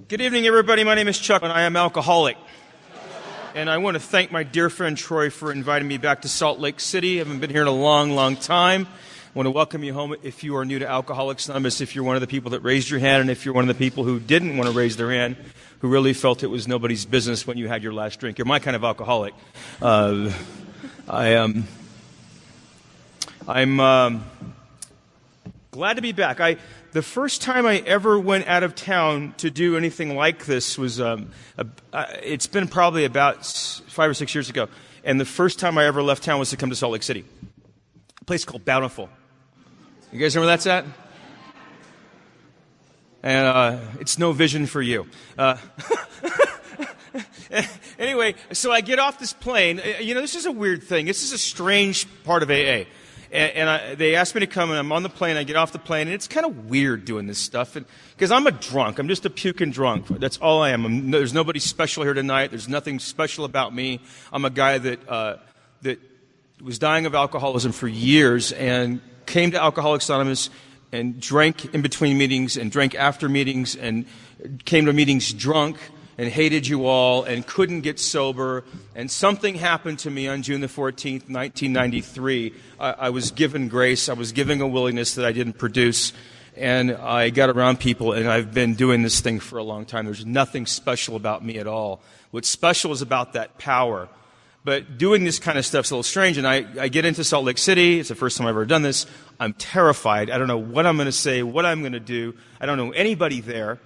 Good evening, everybody. My name is Chuck, and I am alcoholic. And I want to thank my dear friend Troy for inviting me back to Salt Lake City. I haven't been here in a long, long time. I want to welcome you home if you are new to Alcoholics Anonymous, if you're one of the people that raised your hand, and if you're one of the people who didn't want to raise their hand, who really felt it was nobody's business when you had your last drink. You're my kind of alcoholic. I'm glad to be back. The first time I ever went out of town to do anything like this was, it's been probably about 5 or 6 years ago. And the first time I ever left town was to come to Salt Lake City. A place called Bountiful. You guys know where that's at? And it's no vision for you. Anyway, so I get off this plane. This is a weird thing. This is a strange part of AA. And they asked me to come, and I'm on the plane. I get off the plane, and it's kind of weird doing this stuff. Because I'm a drunk. I'm just a puking drunk. That's all I am. There's nobody special here tonight. There's nothing special about me. I'm a guy that was dying of alcoholism for years and came to Alcoholics Anonymous and drank in between meetings and drank after meetings and came to meetings drunk and hated you all and couldn't get sober. And something happened to me on June the 14th, 1993. I was given grace. I was given a willingness that I didn't produce. And I got around people, and I've been doing this thing for a long time. There's nothing special about me at all. What's special is about that power. But doing this kind of stuff's a little strange. And I get into Salt Lake City. It's the first time I've ever done this. I'm terrified. I don't know what I'm going to say, what I'm going to do. I don't know anybody there.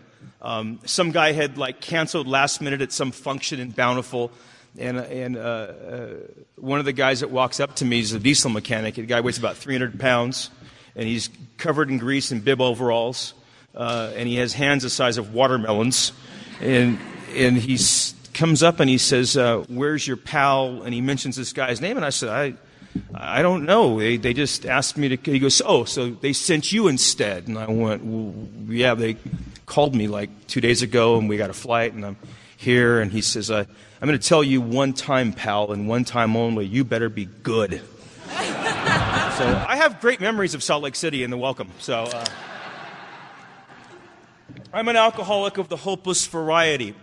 Some guy had canceled last minute at some function in Bountiful, and one of the guys that walks up to me is a diesel mechanic. The guy weighs about 300 pounds, and he's covered in grease and bib overalls, and he has hands the size of watermelons, and he comes up and he says, "Where's your pal?" And he mentions this guy's name, and I said, I don't know. They just asked me to. He goes, "Oh, so they sent you instead?" And I went, well, "Yeah, they called me 2 days ago, and we got a flight, and I'm here." And he says, "I'm going to tell you one time, pal, and one time only. You better be good." So I have great memories of Salt Lake City and the welcome. So I'm an alcoholic of the hopeless variety.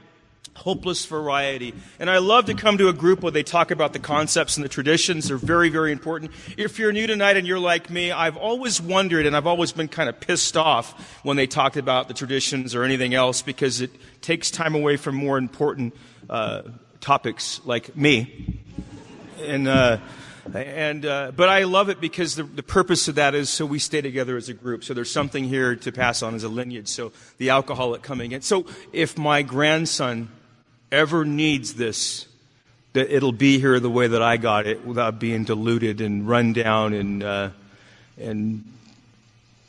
Hopeless variety. And I love to come to a group where they talk about the concepts and the traditions. They're very, very important. If you're new tonight and you're like me, I've always wondered, and I've always been kind of pissed off when they talked about the traditions or anything else, because it takes time away from more important topics like me. But I love it because the purpose of that is so we stay together as a group. So there's something here to pass on as a lineage. So the alcoholic coming in. So if my grandson ever needs this, that it'll be here the way that I got it, without being diluted and run down and I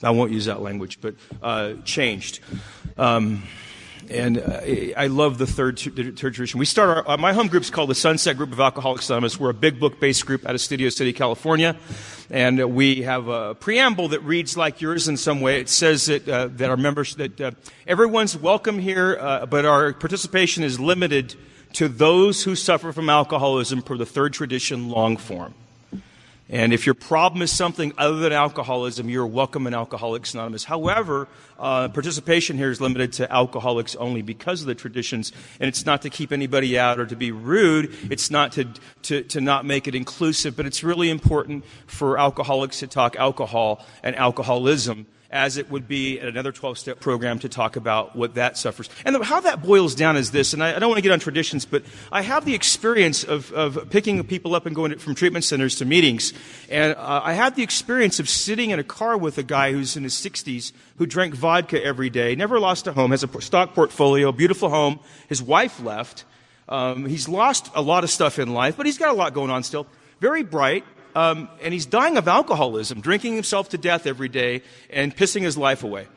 won't use that language, but changed. I love the third tradition. We start my home group's called the Sunset Group of Alcoholics Anonymous. We're a big book-based group out of Studio City, California, and we have a preamble that reads like yours in some way. It says that our members, that everyone's welcome here, but our participation is limited to those who suffer from alcoholism per the third tradition long form. And if your problem is something other than alcoholism, you're welcome in Alcoholics Anonymous. However, participation here is limited to alcoholics only because of the traditions, and it's not to keep anybody out or to be rude. It's not to not make it inclusive, but it's really important for alcoholics to talk alcohol and alcoholism, as it would be at another 12-step program to talk about what that suffers. And how that boils down is this, and I don't want to get on traditions, but I have the experience of picking people up and going from treatment centers to meetings. And I had the experience of sitting in a car with a guy who's in his 60s who drank vodka every day, never lost a home, has a stock portfolio, beautiful home. His wife left. He's lost a lot of stuff in life, but he's got a lot going on still. Very bright. And he's dying of alcoholism, drinking himself to death every day and pissing his life away.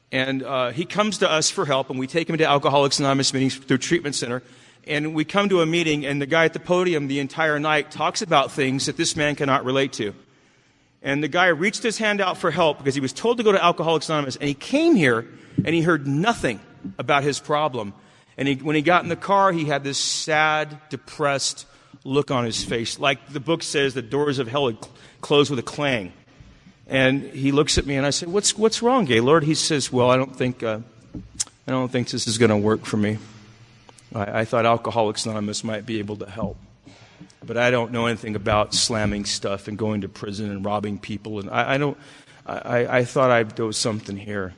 And he comes to us for help, and we take him to Alcoholics Anonymous meetings through treatment center. And we come to a meeting, and the guy at the podium the entire night talks about things that this man cannot relate to. And the guy reached his hand out for help because he was told to go to Alcoholics Anonymous. And he came here, and he heard nothing about his problem. And when he got in the car, he had this sad, depressed look on his face. Like the book says, the doors of hell would close with a clang. And he looks at me, and I said, what's wrong, Gaylord? He says, well, I don't think I don't think this is going to work for me. I thought Alcoholics Anonymous might be able to help. But I don't know anything about slamming stuff and going to prison and robbing people. And I thought there was something here.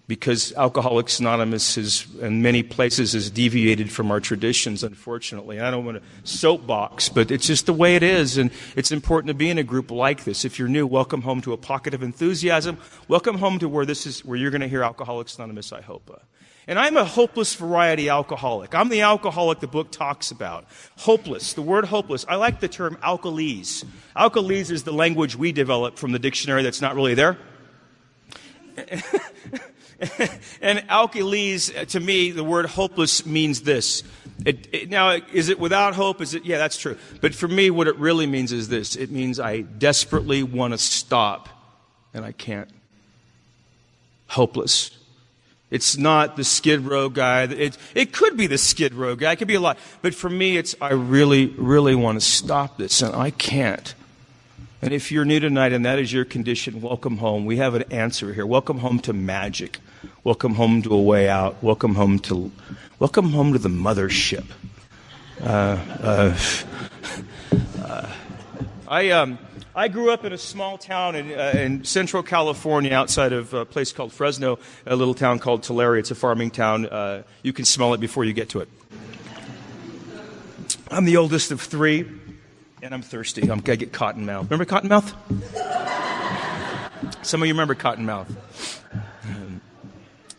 Because Alcoholics Anonymous in many places has deviated from our traditions, unfortunately. I don't want to soapbox, but it's just the way it is, and it's important to be in a group like this. If you're new, welcome home to a pocket of enthusiasm. Welcome home to where you're going to hear Alcoholics Anonymous, I hope. And I'm a hopeless variety alcoholic. I'm the alcoholic the book talks about. Hopeless, the word hopeless. I like the term alkalese. Alkalese is the language we developed from the dictionary that's not really there. And alkalese, to me, the word hopeless means this. Now, is it without hope? Yeah, that's true. But for me, what it really means is this. It means I desperately want to stop, and I can't. Hopeless. It's not the Skid Row guy. It could be the Skid Row guy. It could be a lot. But for me, I really, really want to stop this, and I can't. And if you're new tonight and that is your condition, welcome home. We have an answer here. Welcome home to magic. Welcome home to a way out. Welcome home to the mothership. I grew up in a small town in Central California, outside of a place called Fresno, a little town called Tulare. It's a farming town. You can smell it before you get to it. I'm the oldest of three. And I'm thirsty. I get Cottonmouth. Remember Cottonmouth? Some of you remember Cottonmouth.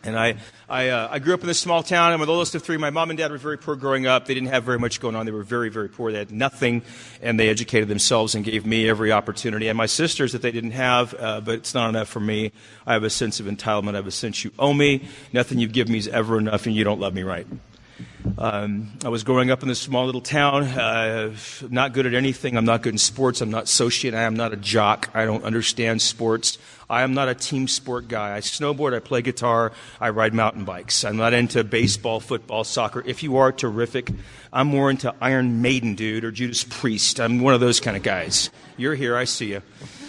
And I grew up in this small town. I'm the oldest of three. My mom and dad were very poor growing up. They didn't have very much going on. They were very, very poor. They had nothing, and they educated themselves and gave me every opportunity. And my sisters that they didn't have, but it's not enough for me. I have a sense of entitlement. I have a sense you owe me. Nothing you give me is ever enough, and you don't love me right. I was growing up in this small little town, not good at anything. I'm not good in sports. I'm not associate. I am not a jock. I don't understand sports. I am not a team sport guy. I snowboard. I play guitar. I ride mountain bikes. I'm not into baseball, football, soccer. If you are, terrific. I'm more into Iron Maiden, dude, or Judas Priest. I'm one of those kind of guys. You're here. I see you.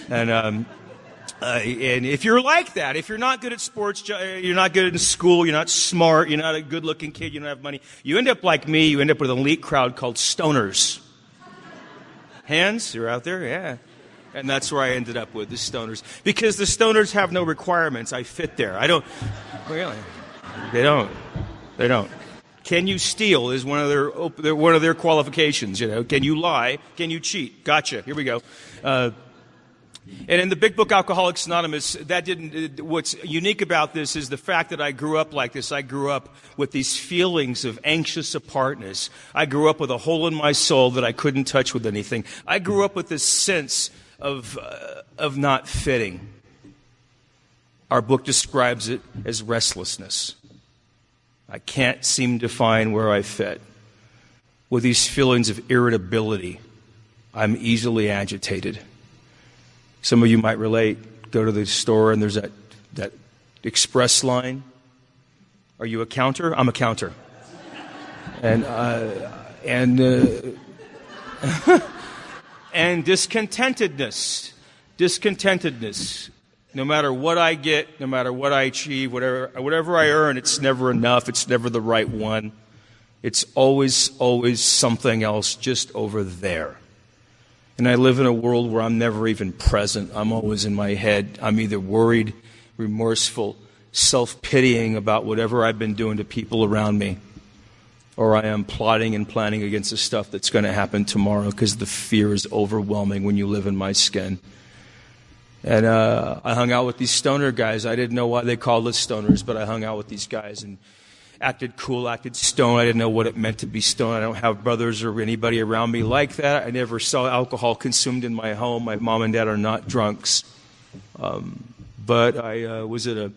And if you're like that, if you're not good at sports, you're not good in school, you're not smart, you're not a good-looking kid, you don't have money, you end up like me, you end up with an elite crowd called stoners. Hands? You're out there? Yeah. And that's where I ended up with, the stoners. Because the stoners have no requirements. I fit there. I don't. Really? They don't. Can you steal is one of their qualifications, you know. Can you lie? Can you cheat? Gotcha. Here we go. And in the big book, Alcoholics Anonymous, what's unique about this is the fact that I grew up like this. I grew up with these feelings of anxious apartness. I grew up with a hole in my soul that I couldn't touch with anything. I grew up with this sense of not fitting. Our book describes it as restlessness. I can't seem to find where I fit. With these feelings of irritability, I'm easily agitated. Some of you might relate. Go to the store and there's that express line. Are you a counter? I'm a counter. And discontentedness. No matter what I get, no matter what I achieve, whatever I earn, it's never enough. It's never the right one. It's always something else just over there. And I live in a world where I'm never even present. I'm always in my head. I'm either worried, remorseful, self-pitying about whatever I've been doing to people around me, or I am plotting and planning against the stuff that's going to happen tomorrow because the fear is overwhelming when you live in my skin. And I hung out with these stoner guys. I didn't know why they called us stoners, but I hung out with these guys and acted cool, acted stoned. I didn't know what it meant to be stoned. I don't have brothers or anybody around me like that. I never saw alcohol consumed in my home. My mom and dad are not drunks. But I was at a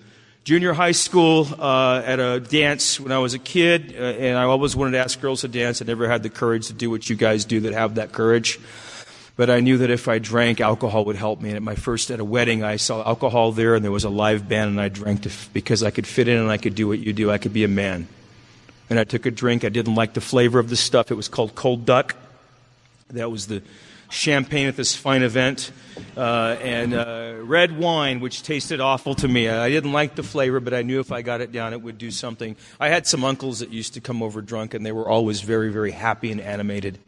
junior high school at a dance when I was a kid, and I always wanted to ask girls to dance. I never had the courage to do what you guys do that have that courage. But I knew that if I drank, alcohol would help me. And at a wedding, I saw alcohol there, and there was a live band, and I drank because I could fit in and I could do what you do. I could be a man. And I took a drink. I didn't like the flavor of the stuff. It was called Cold Duck. That was the champagne at this fine event, and red wine, which tasted awful to me. I didn't like the flavor, but I knew if I got it down, it would do something. I had some uncles that used to come over drunk, and they were always very, very happy and animated.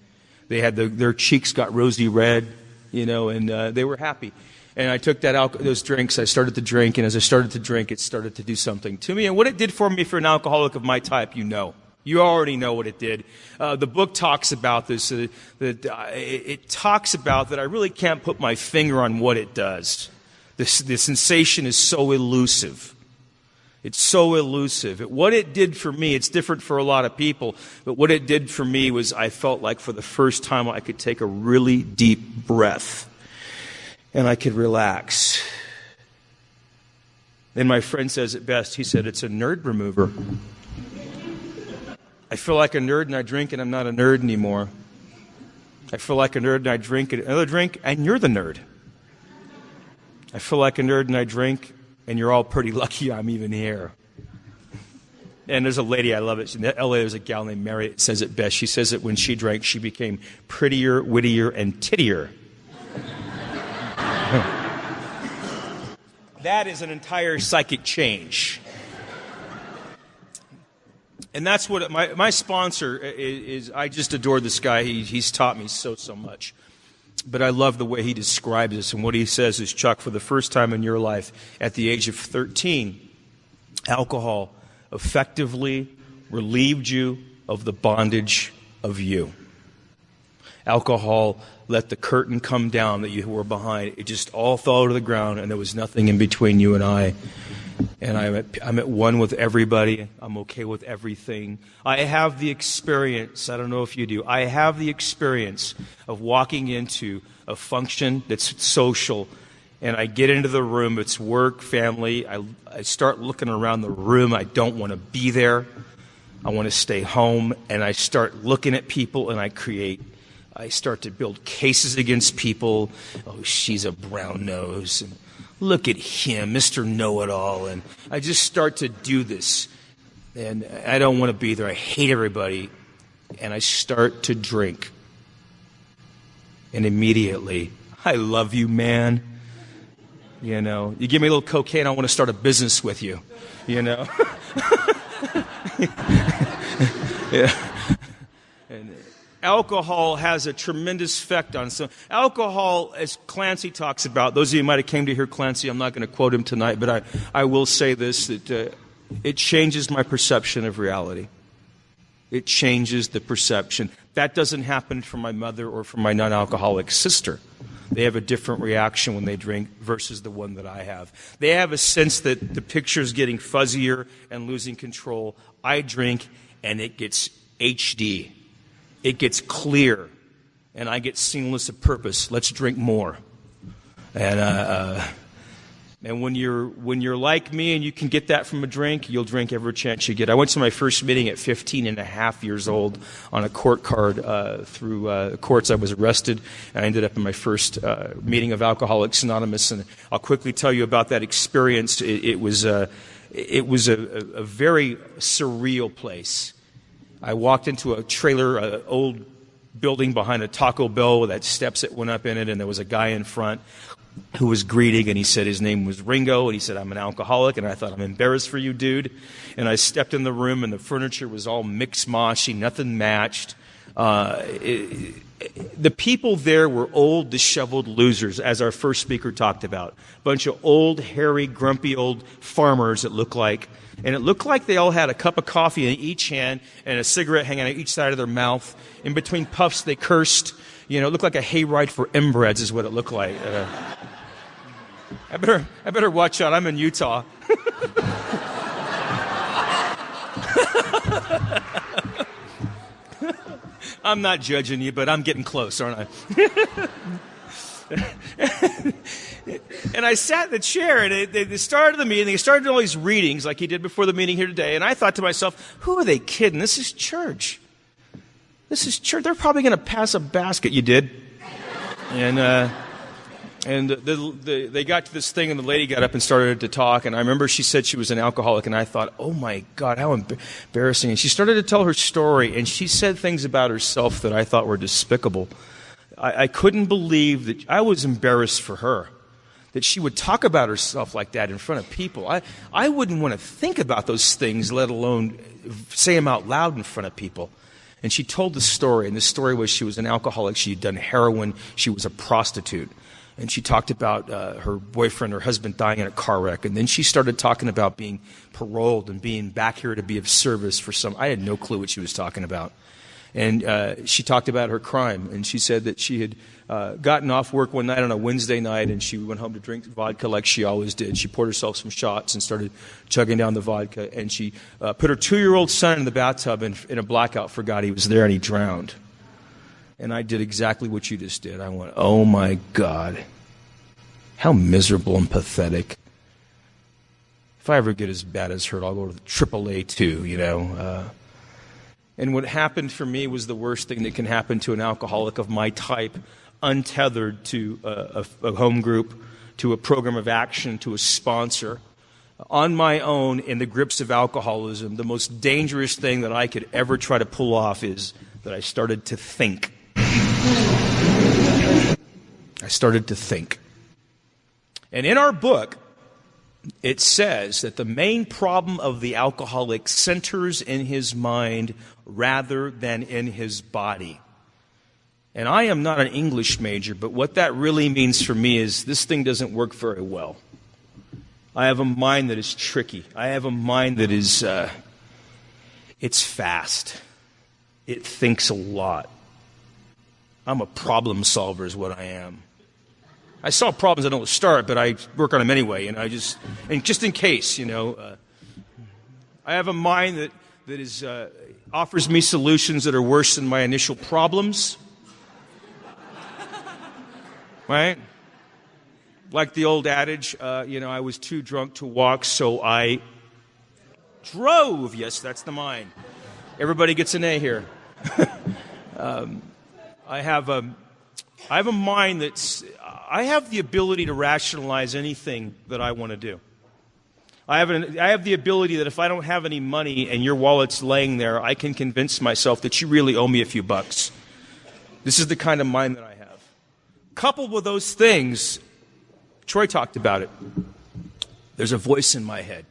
They had their cheeks got rosy red, and they were happy. And I took those drinks, I started to drink, and as I started to drink, it started to do something to me. And what it did for me, for an alcoholic of my type, You already know what it did. The book talks about this. It talks about that I really can't put my finger on what it does. The sensation is so elusive. It's so elusive. What it did for me, it's different for a lot of people, but what it did for me was I felt like for the first time I could take a really deep breath and I could relax. And my friend says it best. He said, it's a nerd remover. I feel like a nerd and I drink and I'm not a nerd anymore. I feel like a nerd and I drink another drink and you're the nerd. I feel like a nerd and I drink and you're all pretty lucky I'm even here. And there's a lady, I love it. In LA, there's a gal named Mary that says it best. She says that when she drank, she became prettier, wittier, and tittier. That is an entire psychic change. And that's what my sponsor is. I just adore this guy. He's taught me so much. But I love the way he describes this. And what he says is, Chuck, for the first time in your life, at the age of 13, alcohol effectively relieved you of the bondage of you. Alcohol let the curtain come down that you were behind. It just all fell to the ground, and there was nothing in between you and I. And I'm at one with everybody. I'm okay with everything. I have the experience, I don't know if you do, I have the experience of walking into a function that's social, and I get into the room, it's work, family, I start looking around the room, I don't want to be there, I want to stay home, and I start looking at people and I start to build cases against people. Oh, she's a brown nose, and look at him, Mr. Know-It-All. And I just start to do this. And I don't want to be there. I hate everybody. And I start to drink. And immediately, I love you, man. You give me a little cocaine, I want to start a business with you. Yeah. And alcohol has a tremendous effect on some. Alcohol, as Clancy talks about, those of you who might have came to hear Clancy, I'm not going to quote him tonight, but I will say this, that it changes my perception of reality. It changes the perception. That doesn't happen for my mother or for my non-alcoholic sister. They have a different reaction when they drink versus the one that I have. They have a sense that the picture's getting fuzzier and losing control. I drink, and it gets HD. It gets clear, and I get seamless of purpose. Let's drink more. And when you're like me and you can get that from a drink, you'll drink every chance you get. I went to my first meeting at 15 and a half years old on a court card through courts. I was arrested, and I ended up in my first meeting of Alcoholics Anonymous. And I'll quickly tell you about that experience. It was a very surreal place. I walked into a trailer, an old building behind a Taco Bell with that steps that went up in it, and there was a guy in front who was greeting, and he said his name was Ringo, and he said, I'm an alcoholic, and I thought, I'm embarrassed for you, dude. And I stepped in the room, and the furniture was all mixed moshy, nothing matched. The people there were old, disheveled losers, as our first speaker talked about. A bunch of old, hairy, grumpy old farmers, it looked like. And it looked like they all had a cup of coffee in each hand and a cigarette hanging out each side of their mouth. In between puffs, they cursed. It looked like a hayride for inbreds is what it looked like. I better watch out. I'm in Utah. I'm not judging you, but I'm getting close, aren't I? And I sat in the chair, and they started the meeting. They started all these readings like he did before the meeting here today. And I thought to myself, who are they kidding? This is church. This is church. They're probably going to pass a basket. You did. And they got to this thing, and the lady got up and started to talk. And I remember she said she was an alcoholic, and I thought, oh, my God, how embarrassing. And she started to tell her story, and she said things about herself that I thought were despicable. I couldn't believe that. I was embarrassed for her, that she would talk about herself like that in front of people. I wouldn't want to think about those things, let alone say them out loud in front of people. And she told the story, and the story was she was an alcoholic. She had done heroin. She was a prostitute. And she talked about her boyfriend, her husband, dying in a car wreck. And then she started talking about being paroled and being back here to be of service for some. I had no clue what she was talking about. And she talked about her crime. And she said that she had gotten off work one night on a Wednesday night, and she went home to drink vodka like she always did. She poured herself some shots and started chugging down the vodka. And she put her 2-year-old son in the bathtub, and in a blackout forgot he was there, and he drowned. And I did exactly what you just did. I went, oh my God, how miserable and pathetic. If I ever get as bad as her, I'll go to the AAA too, you know. And what happened for me was the worst thing that can happen to an alcoholic of my type, untethered to a home group, to a program of action, to a sponsor. On my own, in the grips of alcoholism, the most dangerous thing that I could ever try to pull off is that I started to think. I started to think. And in our book, it says that the main problem of the alcoholic centers in his mind rather than in his body. And I am not an English major, but what that really means for me is this thing doesn't work very well. I have a mind that is tricky. I have a mind that is, it's fast. It thinks a lot. I'm a problem solver is what I am. I solve problems I don't start, but I work on them anyway, and just in case, you know. I have a mind that is, offers me solutions that are worse than my initial problems. Right? Like the old adage, I was too drunk to walk, so I drove. Yes, that's the mind. Everybody gets an A here. I have a mind that's. I have the ability to rationalize anything that I want to do. I have the ability that if I don't have any money and your wallet's laying there, I can convince myself that you really owe me a few bucks. This is the kind of mind that I have. Coupled with those things, Troy talked about it. There's a voice in my head.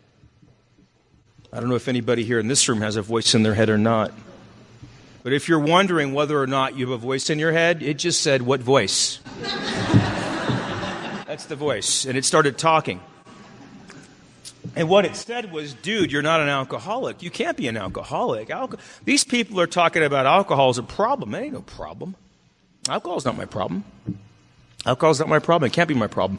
I don't know if anybody here in this room has a voice in their head or not. But if you're wondering whether or not you have a voice in your head, it just said, what voice? That's the voice. And it started talking. And what it said was, dude, you're not an alcoholic. You can't be an alcoholic. These people are talking about alcohol as a problem. It ain't no problem. Alcohol's not my problem. Alcohol's not my problem. It can't be my problem.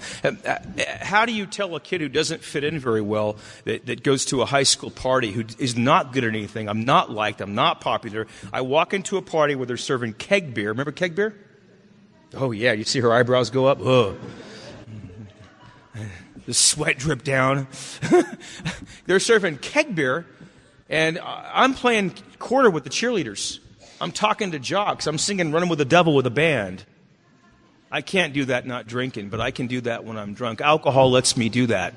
How do you tell a kid who doesn't fit in very well, that goes to a high school party, who is not good at anything, I'm not liked, I'm not popular, I walk into a party where they're serving keg beer. Remember keg beer? Oh, yeah. You see her eyebrows go up? Ugh. The sweat drip down. They're serving keg beer, and I'm playing quarter with the cheerleaders. I'm talking to jocks. I'm singing Running with the Devil with a band. I can't do that not drinking, but I can do that when I'm drunk. Alcohol lets me do that.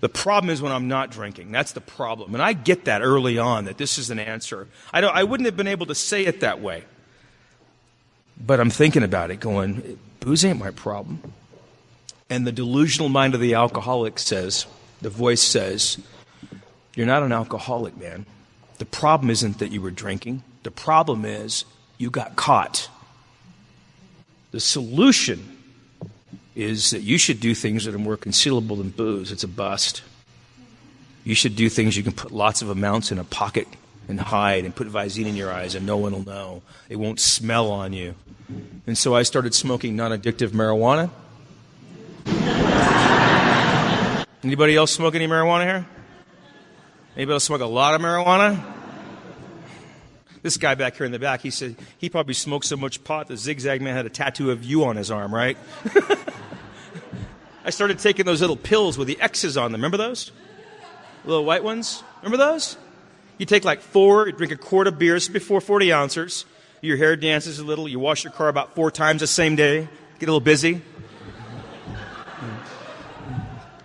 The problem is when I'm not drinking. That's the problem. And I get that early on, that this is an answer. I wouldn't have been able to say it that way. But I'm thinking about it, going, booze ain't my problem. And the delusional mind of the alcoholic says, the voice says, you're not an alcoholic, man. The problem isn't that you were drinking. The problem is you got caught. The solution is that you should do things that are more concealable than booze. It's a bust. You should do things you can put lots of amounts in a pocket and hide and put Visine in your eyes and no one will know. It won't smell on you. And so I started smoking non-addictive marijuana. Anybody else smoke any marijuana here? Anybody else smoke a lot of marijuana? This guy back here in the back, he said he probably smoked so much pot the Zigzag Man had a tattoo of you on his arm, right? I started taking those little pills with the X's on them. Remember those? Little white ones? Remember those? You take like 4, you drink a quart of beers before 40 ounces. Your hair dances a little. You wash your car about 4 times the same day. Get a little busy.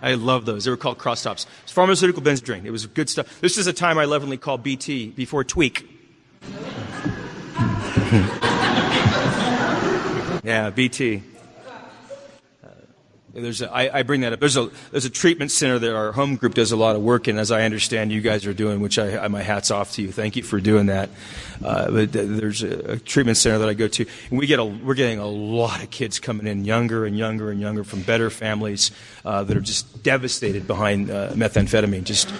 I love those. They were called cross tops. It's pharmaceutical Benadryl. It was good stuff. This is a time I lovingly called BT, before tweak. Yeah, BT. I bring that up. There's a treatment center that our home group does a lot of work in, as I understand you guys are doing, which my hat's off to you. Thank you for doing that. But there's a treatment center that I go to, and we're getting a lot of kids coming in younger and younger and younger from better families that are just devastated behind methamphetamine, just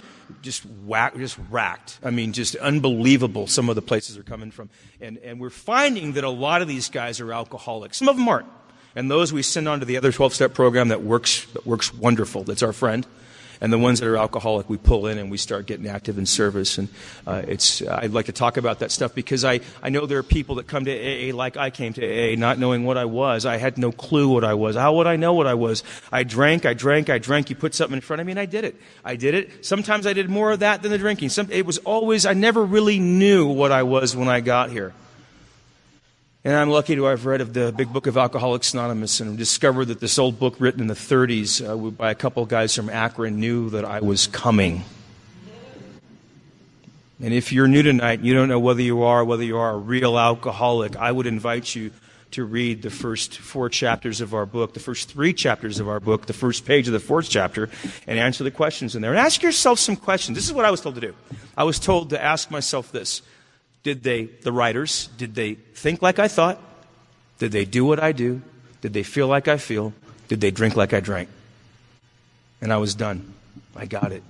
racked. I mean, just unbelievable some of the places they're coming from. And we're finding that a lot of these guys are alcoholics. Some of them aren't. And those we send on to the other 12-step program that works wonderful. That's our friend. And the ones that are alcoholic, we pull in and we start getting active in service. And I'd like to talk about that stuff because I know there are people that come to AA like I came to AA, not knowing what I was. I had no clue what I was. How would I know what I was? I drank. You put something in front of me and I did it. Sometimes I did more of that than the drinking. I never really knew what I was when I got here. And I'm lucky to have read of the big book of Alcoholics Anonymous and discovered that this old book written in the 30s by a couple of guys from Akron knew that I was coming. And if you're new tonight, you don't know whether you are a real alcoholic, I would invite you to read the first 4 chapters of our book, the first 3 chapters of our book, the first page of the 4th chapter, and answer the questions in there. And ask yourself some questions. This is what I was told to do. I was told to ask myself this. Did they think like I thought? Did they do what I do? Did they feel like I feel? Did they drink like I drank? And I was done. I got it.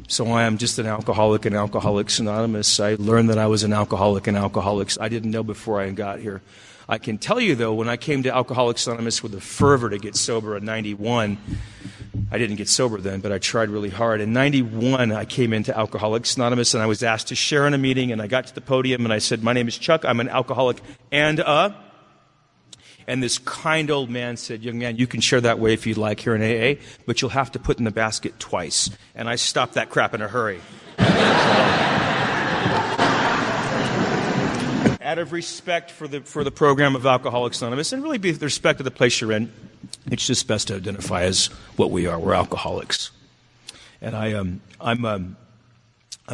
So I am just an alcoholic in Alcoholics Anonymous. I learned that I was an alcoholic in Alcoholics. I didn't know before I got here. I can tell you, though, when I came to Alcoholics Anonymous with a fervor to get sober in 91, I didn't get sober then, but I tried really hard. In 91, I came into Alcoholics Anonymous, and I was asked to share in a meeting, and I got to the podium, and I said, "My name is Chuck. I'm an alcoholic and this kind old man said, "Young man, you can share that way if you'd like here in AA, but you'll have to put in the basket twice." And I stopped that crap in a hurry. Out of respect for the program of Alcoholics Anonymous, and really with respect to the place you're in, it's just best to identify as what we are. We're alcoholics. And I'm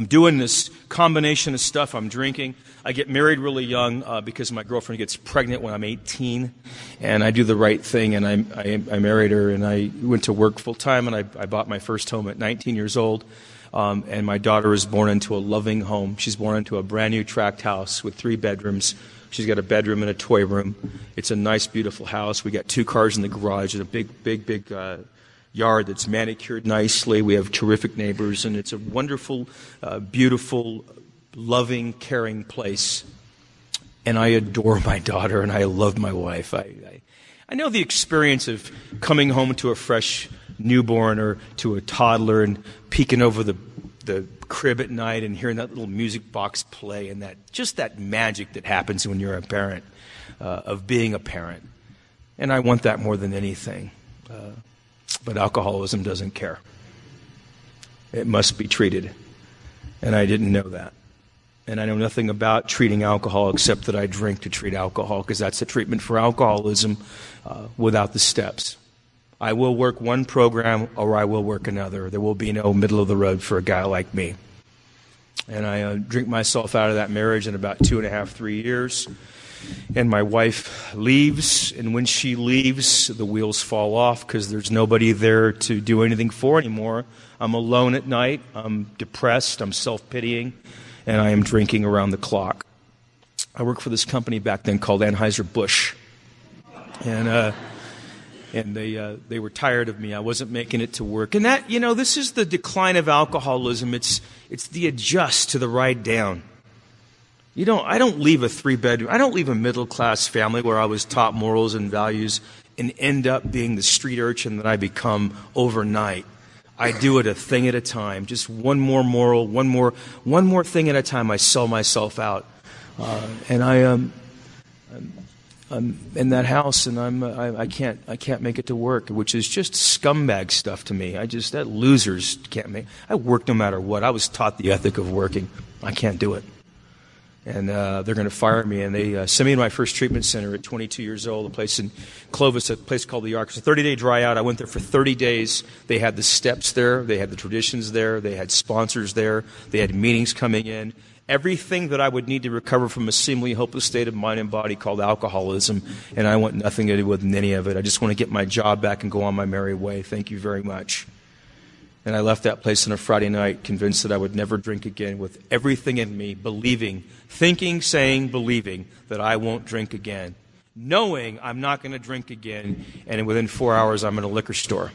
doing this combination of stuff. I'm drinking. I get married really young because my girlfriend gets pregnant when I'm 18, and I do the right thing, and I married her, and I went to work full time, and I bought my first home at 19 years old. And my daughter was born into a loving home. She's born into a brand new tract house with 3 bedrooms. She's got a bedroom and a toy room. It's a nice, beautiful house. We got 2 cars in the garage and a big yard that's manicured nicely. We have terrific neighbors, and it's a wonderful, beautiful, loving, caring place. And I adore my daughter, and I love my wife. I know the experience of coming home to a fresh newborn or to a toddler and peeking over the crib at night and hearing that little music box play and that magic that happens when you're a parent, of being a parent. And I want that more than anything. But alcoholism doesn't care. It must be treated. And I didn't know that. And I know nothing about treating alcohol except that I drink to treat alcohol, because that's the treatment for alcoholism without the steps. I will work one program or I will work another. There will be no middle of the road for a guy like me. And I drink myself out of that marriage in about 2.5, 3 years. And my wife leaves, and when she leaves, the wheels fall off because there's nobody there to do anything for anymore. I'm alone at night. I'm depressed. I'm self-pitying. And I am drinking around the clock. I worked for this company back then called Anheuser-Busch. And they were tired of me. I wasn't making it to work. And that, this is the decline of alcoholism. It's the adjust to the ride down. I don't leave a 3-bedroom. I don't leave a middle-class family where I was taught morals and values and end up being the street urchin that I become overnight. I do it a thing at a time. Just one more moral, one more thing at a time. I sell myself out, and I'm in that house, and I can't make it to work, which is just scumbag stuff to me. That losers can't make. I work no matter what. I was taught the ethic of working. I can't do it. And they're going to fire me. And they sent me to my first treatment center at 22 years old, a place in Clovis, a place called the Ark. It's a 30-day dry out. I went there for 30 days. They had the steps there. They had the traditions there. They had sponsors there. They had meetings coming in. everything that I would need to recover from a seemingly hopeless state of mind and body called alcoholism, and I want nothing to do with any of it. I just want to get my job back and go on my merry way. Thank you very much. And I left that place on a Friday night, convinced that I would never drink again, with everything in me, believing, thinking, saying, believing that I won't drink again, knowing I'm not going to drink again, and within 4 hours I'm in a liquor store.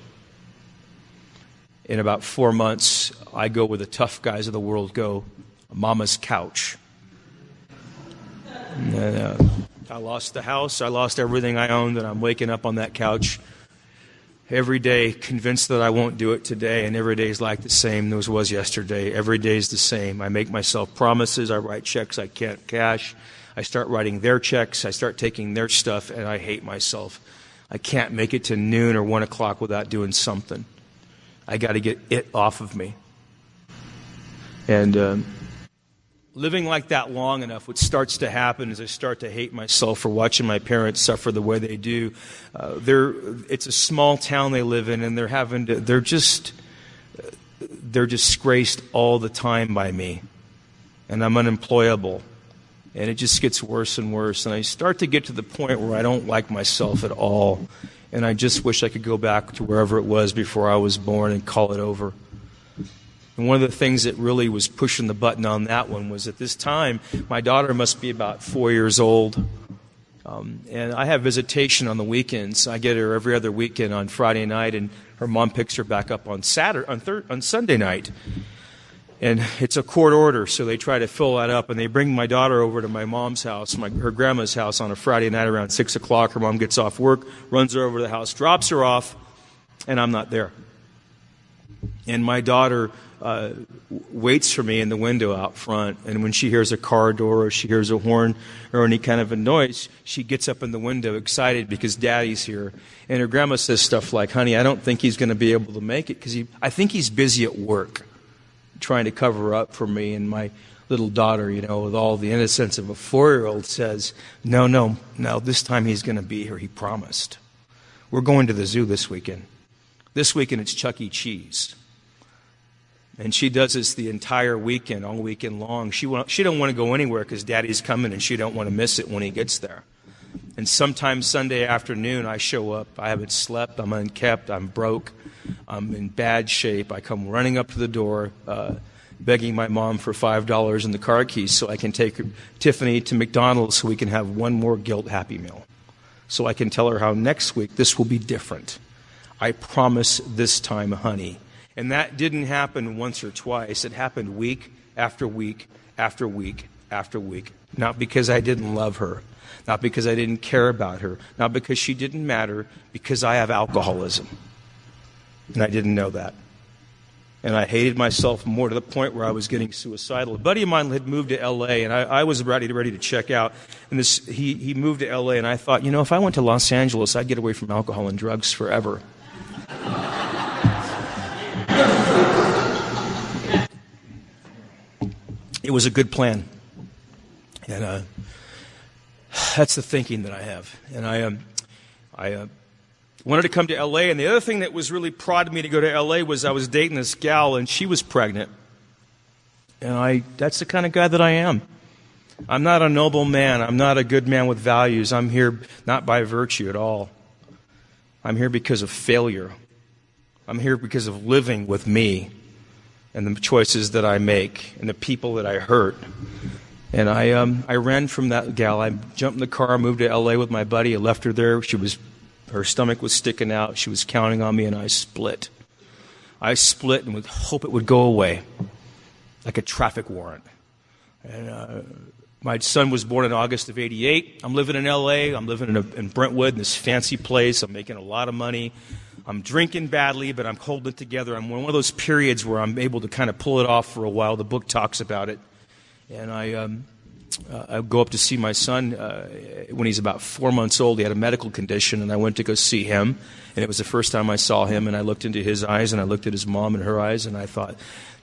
In about 4 months, I go where the tough guys of the world go, Mama's couch. And, I lost the house, I lost everything I owned, and I'm waking up on that couch every day, convinced that I won't do it today, and every day is like the same as was yesterday. Every day is the same. I make myself promises, I write checks I can't cash. I start writing their checks, I start taking their stuff, and I hate myself. I can't make it to noon or 1 o'clock without doing something. I got to get it off of me. And living like that long enough, what starts to happen is I start to hate myself for watching my parents suffer the way they do. It's a small town they live in, and they're disgraced all the time by me, and I'm unemployable. And it just gets worse and worse. And I start to get to the point where I don't like myself at all. And I just wish I could go back to wherever it was before I was born and call it over. And one of the things that really was pushing the button on that one was at this time, my daughter must be about 4 years old. And I have visitation on the weekends. I get her every other weekend on Friday night, and her mom picks her back up on Sunday night. And it's a court order, so they try to fill that up, and they bring my daughter over to my mom's house, her grandma's house, on a Friday night around 6 o'clock. Her mom gets off work, runs her over to the house, drops her off, and I'm not there. And my daughter waits for me in the window out front, and when she hears a car door or she hears a horn or any kind of a noise, she gets up in the window excited because Daddy's here. And her grandma says stuff like, "Honey, I don't think he's going to be able to make it because I think he's busy at work," trying to cover up for me. And my little daughter, with all the innocence of a 4-year-old, says, no, this time he's going to be here, he promised. We're going to the zoo this weekend. This weekend it's Chuck E. Cheese. And she does this the entire weekend, all weekend long. She don't want to go anywhere because Daddy's coming, and she don't want to miss it when he gets there. And sometime Sunday afternoon, I show up. I haven't slept. I'm unkept. I'm broke. I'm in bad shape. I come running up to the door, begging my mom for $5 in the car keys so I can take Tiffany to McDonald's so we can have one more guilt Happy Meal. So I can tell her how next week this will be different. I promise this time, honey. And that didn't happen once or twice. It happened week after week after week after week. Not because I didn't love her. Not because I didn't care about her. Not because she didn't matter. Because I have alcoholism. And I didn't know that. And I hated myself more to the point where I was getting suicidal. A buddy of mine had moved to L.A., and I was ready to check out. And he moved to L.A., and I thought, if I went to Los Angeles, I'd get away from alcohol and drugs forever. It was a good plan. And that's the thinking that I have. And I wanted to come to L.A., and the other thing that was really prodding me to go to L.A. was I was dating this gal, and she was pregnant. And that's the kind of guy that I am. I'm not a noble man. I'm not a good man with values. I'm here not by virtue at all. I'm here because of failure. I'm here because of living with me and the choices that I make and the people that I hurt. And I ran from that gal. I jumped in the car, moved to L.A. with my buddy. I left her there. Her stomach was sticking out. She was counting on me, and I split. I split and would hope it would go away, like a traffic warrant. And my son was born in August of '88. I'm living in L.A. I'm living in Brentwood, in this fancy place. I'm making a lot of money. I'm drinking badly, but I'm holding it together. I'm in one of those periods where I'm able to kind of pull it off for a while. The book talks about it. And I go up to see my son when he's about 4 months old. He had a medical condition, and I went to go see him. And it was the first time I saw him, and I looked into his eyes, and I looked at his mom in her eyes, and I thought,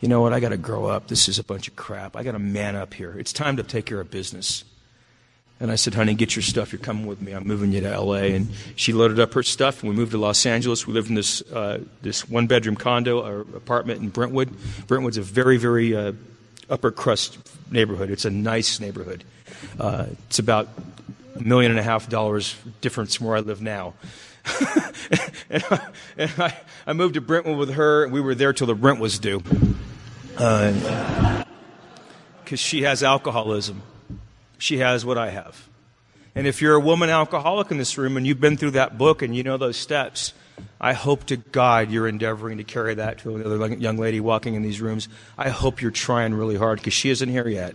you know what, I got to grow up. This is a bunch of crap. I got to man up here. It's time to take care of business. And I said, honey, get your stuff. You're coming with me. I'm moving you to L.A. And she loaded up her stuff, and we moved to Los Angeles. We lived in this one-bedroom condo or apartment in Brentwood. Brentwood's a very, very upper crust neighborhood. It's a nice neighborhood. It's about $1.5 million difference from where I live now. and I moved to Brentwood with her, and we were there till the rent was due. Because she has alcoholism. She has what I have. And if you're a woman alcoholic in this room and you've been through that book and you know those steps, I hope to God you're endeavoring to carry that to another young lady walking in these rooms. I hope you're trying really hard because she isn't here yet.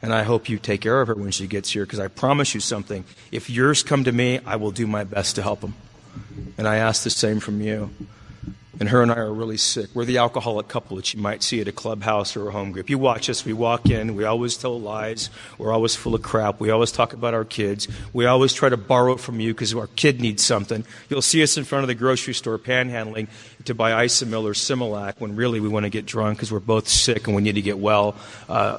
And I hope you take care of her when she gets here because I promise you something. If yours come to me, I will do my best to help them. And I ask the same from you. And her and I are really sick. We're the alcoholic couple that you might see at a clubhouse or a home group. You watch us, we walk in, we always tell lies, we're always full of crap, we always talk about our kids, we always try to borrow from you because our kid needs something. You'll see us in front of the grocery store panhandling to buy Isomil or Similac when really we want to get drunk because we're both sick and we need to get well.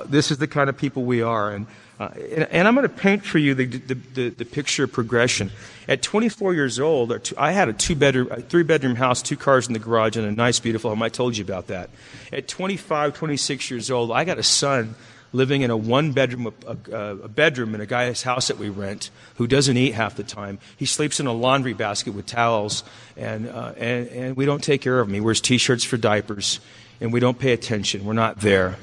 This is the kind of people we are. And I'm going to paint for you the picture of progression. At 24 years old, I had a 3-bedroom house, 2 cars in the garage, and a nice, beautiful home. I told you about that. At 25, 26 years old, I got a son living in a 1-bedroom, a bedroom in a guy's house that we rent, who doesn't eat half the time. He sleeps in a laundry basket with towels, and we don't take care of him. He wears T-shirts for diapers, and we don't pay attention. We're not there.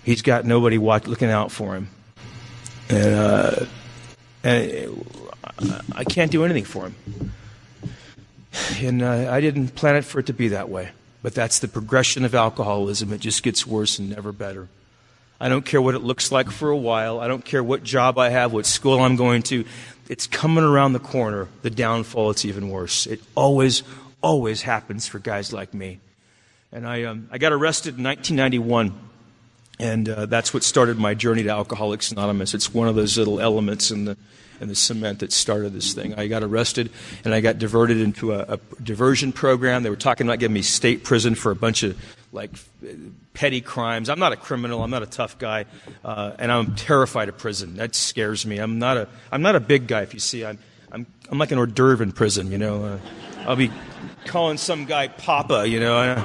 He's got nobody looking out for him. And I can't do anything for him. And I didn't plan it for it to be that way. But that's the progression of alcoholism. It just gets worse and never better. I don't care what it looks like for a while. I don't care what job I have, what school I'm going to. It's coming around the corner. The downfall, it's even worse. It always, always happens for guys like me. And I got arrested in 1991. And that's what started my journey to Alcoholics Anonymous. It's one of those little elements in the cement that started this thing. I got arrested, and I got diverted into a diversion program. They were talking about giving me state prison for a bunch of petty crimes. I'm not a criminal. I'm not a tough guy, and I'm terrified of prison. That scares me. I'm not a big guy. If you see, I'm like an hors d'oeuvre in prison. You know, I'll be calling some guy Papa. You know.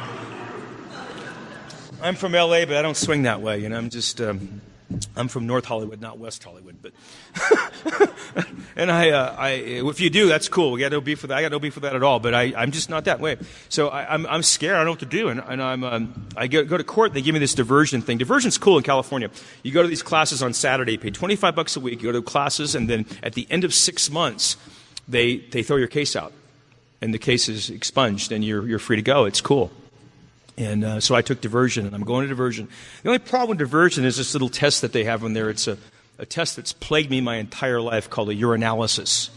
I'm from L.A., but I don't swing that way. You know, I'm from North Hollywood, not West Hollywood. But and if you do, that's cool. We got no beef with that. I got no beef with that at all. But I'm just not that way. So I'm scared. I don't know what to do. And I go to court. They give me this diversion thing. Diversion's cool in California. You go to these classes on Saturday. You pay $25 a week. You go to classes, and then at the end of 6 months, they throw your case out, and the case is expunged, and you're free to go. It's cool. And so I took diversion, and I'm going to diversion. The only problem with diversion is this little test that they have in there. It's a test that's plagued me my entire life called a urinalysis.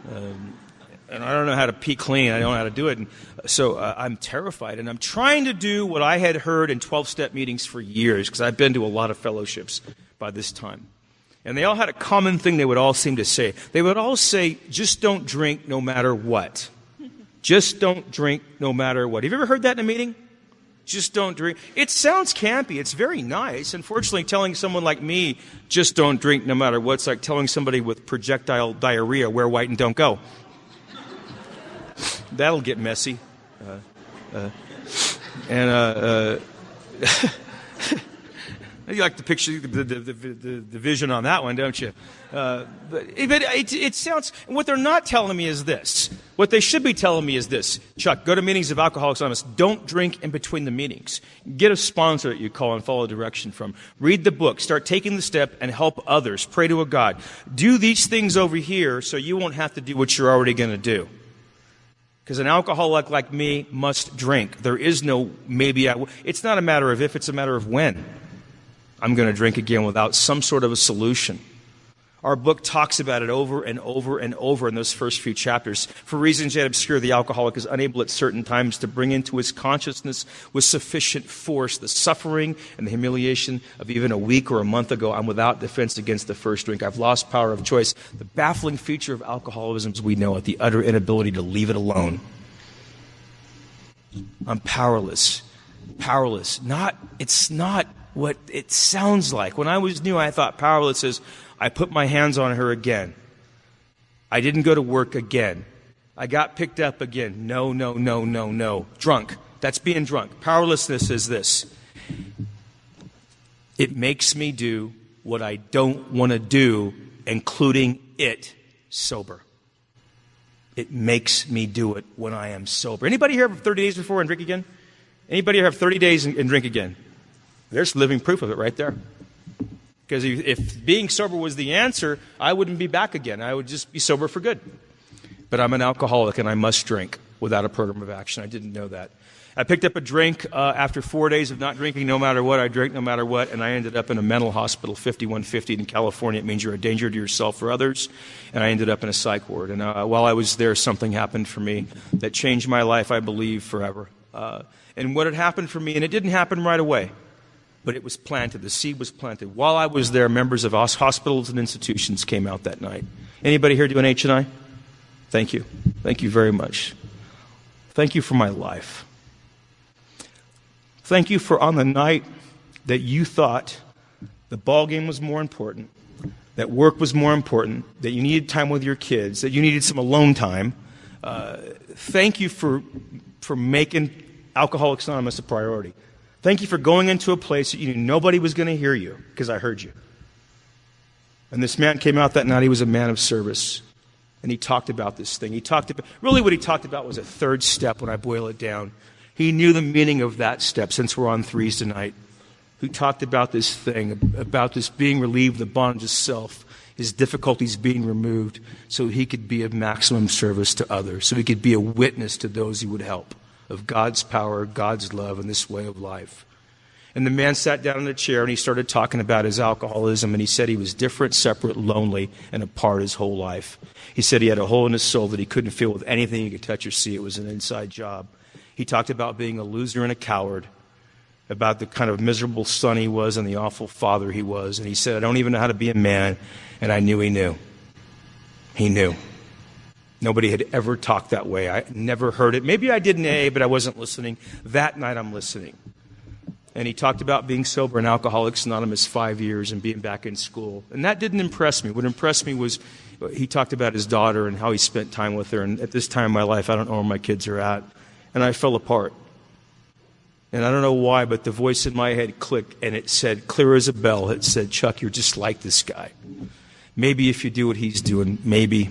And I don't know how to pee clean. I don't know how to do it. And so I'm terrified. And I'm trying to do what I had heard in 12-step meetings for years, because I've been to a lot of fellowships by this time. And they all had a common thing they would all seem to say. They would all say, just don't drink no matter what. Just don't drink no matter what. Have you ever heard that in a meeting? Just don't drink. It sounds campy. It's very nice. Unfortunately, telling someone like me, just don't drink no matter what, it's like telling somebody with projectile diarrhea, wear white and don't go. That'll get messy. You like to picture the vision on that one, don't you? But it sounds... What they're not telling me is this. What they should be telling me is this. Chuck, go to meetings of Alcoholics Anonymous. Don't drink in between the meetings. Get a sponsor that you call and follow direction from. Read the book. Start taking the step and help others. Pray to a God. Do these things over here so you won't have to do what you're already going to do. Because an alcoholic like me must drink. There is no maybe I will. It's not a matter of if, it's a matter of when I'm going to drink again without some sort of a solution. Our book talks about it over and over and over in those first few chapters. For reasons yet obscure, the alcoholic is unable at certain times to bring into his consciousness with sufficient force the suffering and the humiliation of even a week or a month ago. I'm without defense against the first drink. I've lost power of choice. The baffling feature of alcoholism, as we know it, the utter inability to leave it alone. I'm powerless. Powerless. It's not what it sounds like. When I was new, I thought powerless is I put my hands on her again. I didn't go to work again. I got picked up again. No. Drunk. That's being drunk. Powerlessness is this. It makes me do what I don't want to do, including it sober. It makes me do it when I am sober. Anybody here have 30 days before and drink again? Anybody here have 30 days and drink again? There's living proof of it right there. Because if being sober was the answer, I wouldn't be back again. I would just be sober for good. But I'm an alcoholic and I must drink without a program of action. I didn't know that. I picked up a drink after 4 days of not drinking no matter what. I drank no matter what, and I ended up in a mental hospital, 5150 in California. It means you're a danger to yourself or others. And I ended up in a psych ward. And while I was there, something happened for me that changed my life, I believe, forever. And what had happened for me, and it didn't happen right away, but it was planted. The seed was planted. While I was there, members of hospitals and institutions came out that night. Anybody here do an H&I? Thank you. Thank you very much. Thank you for my life. Thank you for on the night that you thought the ball game was more important, that work was more important, that you needed time with your kids, that you needed some alone time. Thank you for making Alcoholics Anonymous a priority. Thank you for going into a place that you knew nobody was going to hear you, because I heard you. And this man came out that night. He was a man of service. And he talked about this thing. Really what he talked about was a third step when I boil it down. He knew the meaning of that step, since we're on threes tonight. He talked about this thing, about this being relieved, the bondage of self, his difficulties being removed, so he could be of maximum service to others, so he could be a witness to those he would help, of God's power, God's love, and this way of life. And the man sat down in a chair and he started talking about his alcoholism, and he said he was different, separate, lonely, and apart his whole life. He said he had a hole in his soul that he couldn't fill with anything he could touch or see. It was an inside job. He talked about being a loser and a coward, about the kind of miserable son he was and the awful father he was. And he said, I don't even know how to be a man, and I knew he knew. He knew. Nobody had ever talked that way. I never heard it. Maybe I did in AA, but I wasn't listening. That night I'm listening. And he talked about being sober in Alcoholics Anonymous 5 years and being back in school. And that didn't impress me. What impressed me was he talked about his daughter and how he spent time with her. And at this time in my life, I don't know where my kids are at. And I fell apart. And I don't know why, but the voice in my head clicked, and it said, clear as a bell, it said, Chuck, you're just like this guy. Maybe if you do what he's doing, maybe,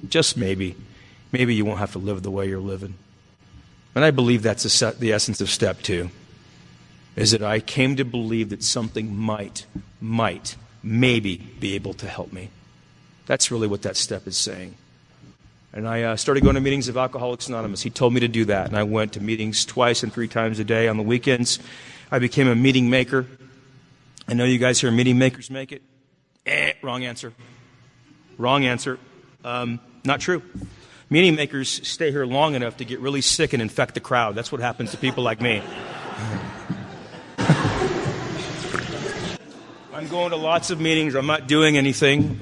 just maybe you won't have to live the way you're living. And I believe that's the essence of step 2, is that I came to believe that something might, maybe be able to help me. That's really what that step is saying. And I started going to meetings of Alcoholics Anonymous. He told me to do that, and I went to meetings 2 and 3 times a day on the weekends. I became a meeting maker. I know you guys here, meeting makers make it. Wrong answer. Wrong answer. Not true. Meeting makers stay here long enough to get really sick and infect the crowd. That's what happens to people like me. I'm going to lots of meetings. I'm not doing anything.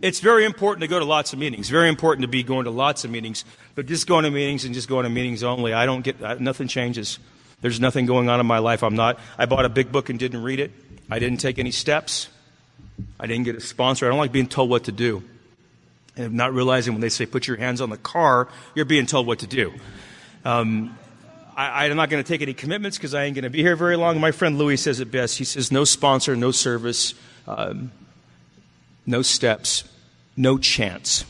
It's very important to go to lots of meetings. Very important to be going to lots of meetings. But just going to meetings and just going to meetings only, nothing changes. There's nothing going on in my life. I bought a big book and didn't read it. I didn't take any steps. I didn't get a sponsor. I don't like being told what to do. And not realizing when they say put your hands on the car, you're being told what to do. I'm not going to take any commitments because I ain't going to be here very long. My friend Louis says it best. He says no sponsor, no service, no steps, no chance.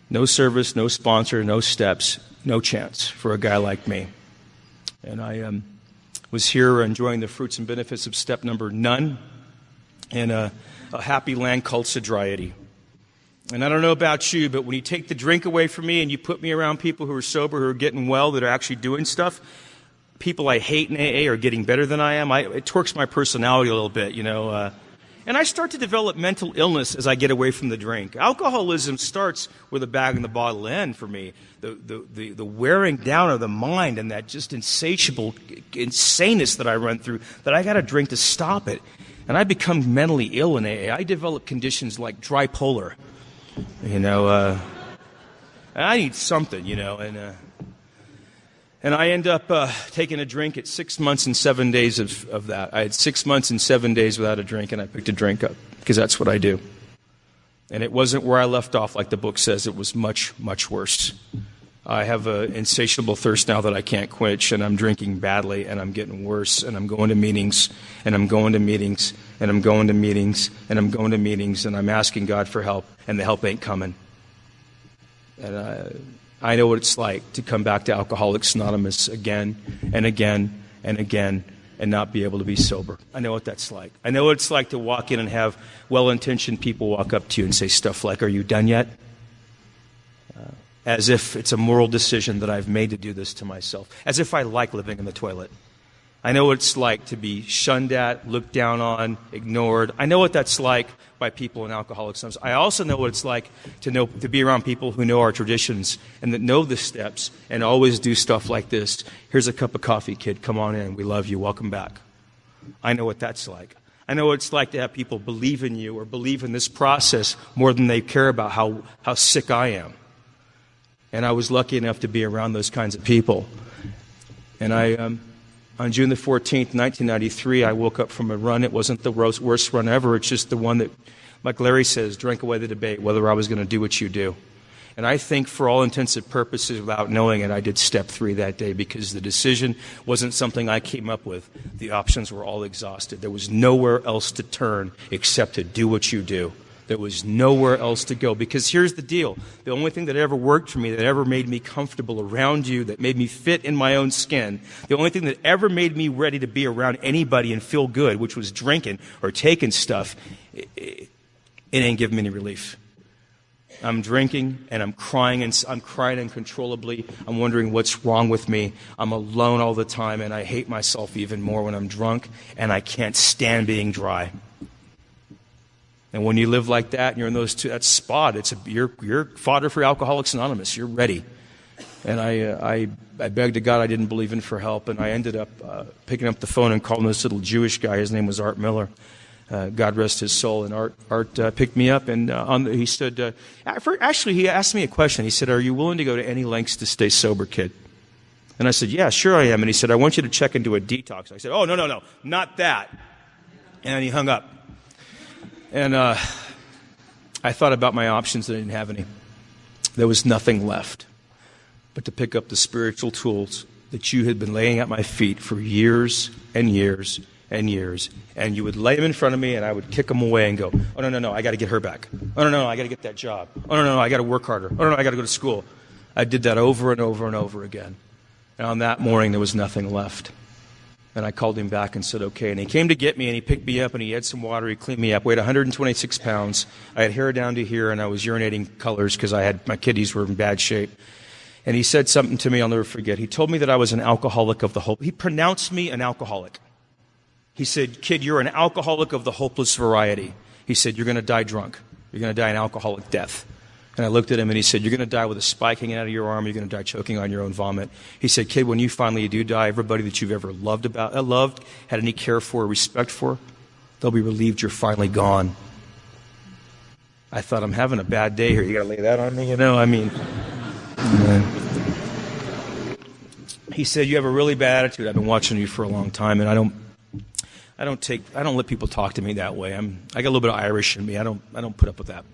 No service, no sponsor, no steps, no chance for a guy like me. And I was here enjoying the fruits and benefits of step number none in a happy land called sobriety. And I don't know about you, but when you take the drink away from me and you put me around people who are sober, who are getting well, that are actually doing stuff, people I hate in AA are getting better than I am. It twerks my personality a little bit, and I start to develop mental illness as I get away from the drink. Alcoholism starts where the bag and the bottle end for me. The wearing down of the mind and that just insatiable insaneness that I run through, that I got to drink to stop it. And I become mentally ill in AA. I develop conditions like tripolar. I need something, and I end up taking a drink at 6 months and 7 days of that. I had 6 months and 7 days without a drink, and I picked a drink up because that's what I do. And it wasn't where I left off, like the book says. It was much, much worse. I have an insatiable thirst now that I can't quench, and I'm drinking badly, and I'm getting worse, and I'm going to meetings, and I'm going to meetings, and I'm going to meetings, and I'm going to meetings, and I'm asking God for help, and the help ain't coming. And I know what it's like to come back to Alcoholics Anonymous again and again and again and not be able to be sober. I know what that's like. I know what it's like to walk in and have well-intentioned people walk up to you and say stuff like, "Are you done yet?" As if it's a moral decision that I've made to do this to myself. As if I like living in the toilet. I know what it's like to be shunned at, looked down on, ignored. I know what that's like by people in Alcoholics Anonymous. I also know what it's like to be around people who know our traditions and that know the steps and always do stuff like this. "Here's a cup of coffee, kid. Come on in. We love you. Welcome back." I know what that's like. I know what it's like to have people believe in you or believe in this process more than they care about how sick I am. And I was lucky enough to be around those kinds of people. And on June the 14th, 1993, I woke up from a run. It wasn't the worst run ever. It's just the one that, like Larry says, drank away the debate whether I was going to do what you do. And I think for all intents and purposes, without knowing it, I did step 3 that day because the decision wasn't something I came up with. The options were all exhausted. There was nowhere else to turn except to do what you do. There was nowhere else to go. Because here's the deal. The only thing that ever worked for me, that ever made me comfortable around you, that made me fit in my own skin, the only thing that ever made me ready to be around anybody and feel good, which was drinking or taking stuff, it ain't giving me any relief. I'm drinking and I'm crying uncontrollably. I'm wondering what's wrong with me. I'm alone all the time and I hate myself even more when I'm drunk and I can't stand being dry. And when you live like that and you're in that spot, you're fodder for Alcoholics Anonymous. You're ready. And I begged to God I didn't believe in for help, and I ended up picking up the phone and calling this little Jewish guy. His name was Art Miller. God rest his soul. And Art picked me up, and he said, actually, he asked me a question. He said, "Are you willing to go to any lengths to stay sober, kid?" And I said, "Yeah, sure I am." And he said, "I want you to check into a detox." I said, "Oh, no, not that." And he hung up. And I thought about my options, and I didn't have any. There was nothing left but to pick up the spiritual tools that you had been laying at my feet for years and years and years. And you would lay them in front of me, and I would kick them away and go, "Oh, no, I got to get her back. Oh, no, I got to get that job. Oh, no, I got to work harder. Oh, no, I got to go to school." I did that over and over and over again. And on that morning, there was nothing left. And I called him back and said, "Okay." And he came to get me, and he picked me up, and he had some water. He cleaned me up. I weighed 126 pounds. I had hair down to here, and I was urinating colors because my kidneys were in bad shape. And he said something to me I'll never forget. He told me that I was an alcoholic of the hope. He pronounced me an alcoholic. He said, "Kid, you're an alcoholic of the hopeless variety." He said, "You're going to die drunk. You're going to die an alcoholic death." And I looked at him and he said, "You're going to die with a spike hanging out of your arm. You're going to die choking on your own vomit." He said, "Kid, when you finally do die, everybody that you've ever loved, had any care for, respect for, they'll be relieved you're finally gone." I thought, I'm having a bad day here. You got to lay that on me, He said, "You have a really bad attitude. I've been watching you for a long time, and I don't let people talk to me that way. I got a little bit of Irish in me. I don't put up with that."